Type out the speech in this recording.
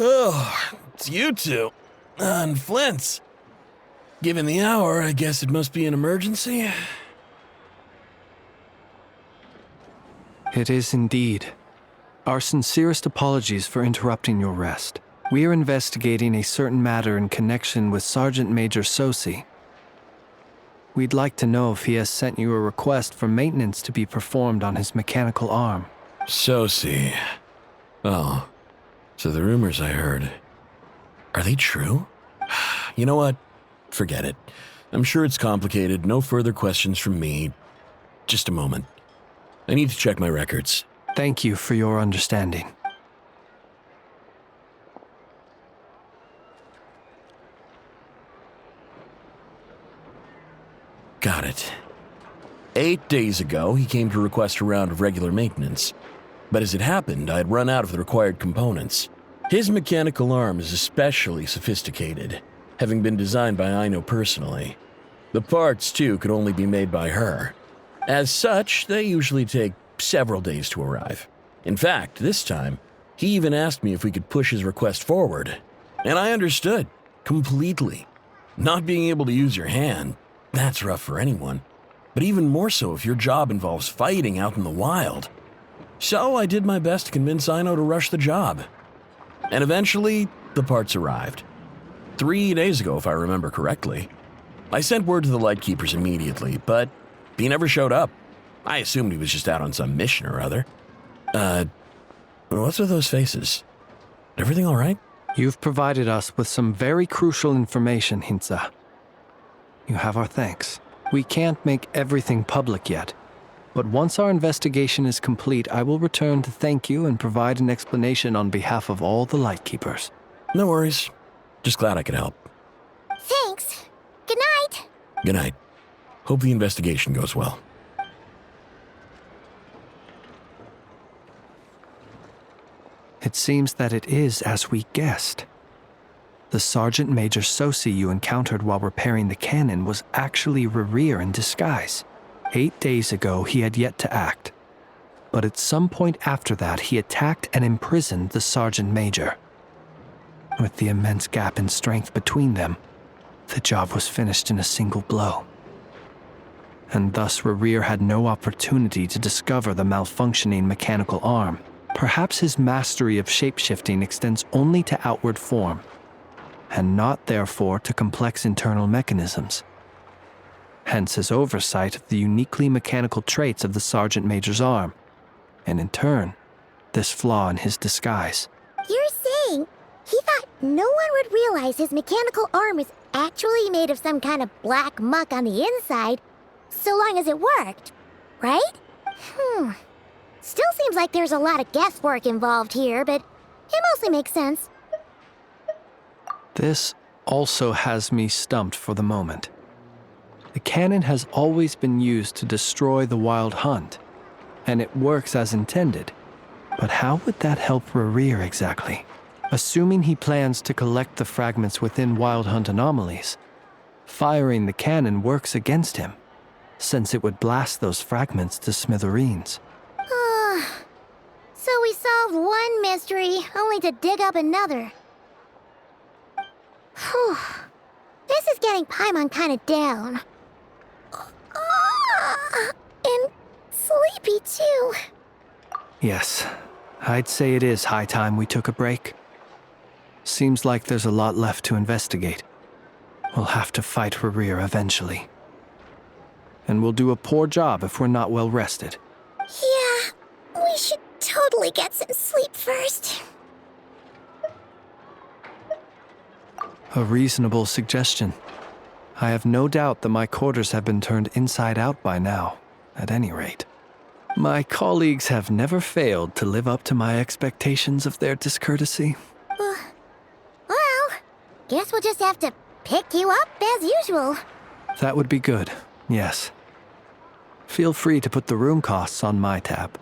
Oh, it's you two. And Flint's. Given the hour, I guess it must be an emergency. It is indeed. Our sincerest apologies for interrupting your rest. We are investigating a certain matter in connection with Sergeant Major Sosi. We'd like to know if he has sent you a request for maintenance to be performed on his mechanical arm. Sosi. Oh, so the rumors I heard, are they true? You know what? Forget it. I'm sure it's complicated. No further questions from me. Just a moment. I need to check my records. Thank you for your understanding. Got it. 8 days ago, he came to request a round of regular maintenance. But as it happened, I had run out of the required components. His mechanical arm is especially sophisticated, having been designed by Aino personally. The parts, too, could only be made by her. As such, they usually take several days to arrive. In fact, this time, he even asked me if we could push his request forward. And I understood, completely. Not being able to use your hand, that's rough for anyone. But even more so if your job involves fighting out in the wild. So I did my best to convince Aino to rush the job. And eventually, the parts arrived. 3 days ago, if I remember correctly. I sent word to the Lightkeepers immediately, but he never showed up. I assumed he was just out on some mission or other. What's with those faces? Everything all right? You've provided us with some very crucial information, Hintsa. You have our thanks. We can't make everything public yet, but once our investigation is complete, I will return to thank you and provide an explanation on behalf of all the Lightkeepers. No worries. Just glad I could help. Thanks. Good night. Good night. Hope the investigation goes well. It seems that it is as we guessed. The Sergeant Major Sosi you encountered while repairing the cannon was actually Rerir in disguise. 8 days ago, he had yet to act. But at some point after that, he attacked and imprisoned the Sergeant Major. With the immense gap in strength between them, the job was finished in a single blow. And thus Rerir had no opportunity to discover the malfunctioning mechanical arm. Perhaps his mastery of shapeshifting extends only to outward form, and not therefore to complex internal mechanisms. Hence his oversight of the uniquely mechanical traits of the Sergeant Major's arm, and in turn, this flaw in his disguise. You're saying he thought no one would realize his mechanical arm is actually made of some kind of black muck on the inside, so long as it worked, right? Still seems like there's a lot of guesswork involved here, but it mostly makes sense. This also has me stumped for the moment. The cannon has always been used to destroy the Wild Hunt, and it works as intended. But how would that help Rerir exactly? Assuming he plans to collect the fragments within Wild Hunt anomalies, firing the cannon works against him, since it would blast those fragments to smithereens. So we solved one mystery, only to dig up another. Whew. This is getting Paimon kind of down. And sleepy, too. Yes, I'd say it is high time we took a break. Seems like there's a lot left to investigate. We'll have to fight Rerir eventually. And we'll do a poor job if we're not well rested. Yeah, we should totally get some sleep first. A reasonable suggestion. I have no doubt that my quarters have been turned inside out by now, at any rate. My colleagues have never failed to live up to my expectations of their discourtesy. Well, guess we'll just have to pick you up as usual. That would be good, yes. Feel free to put the room costs on my tab.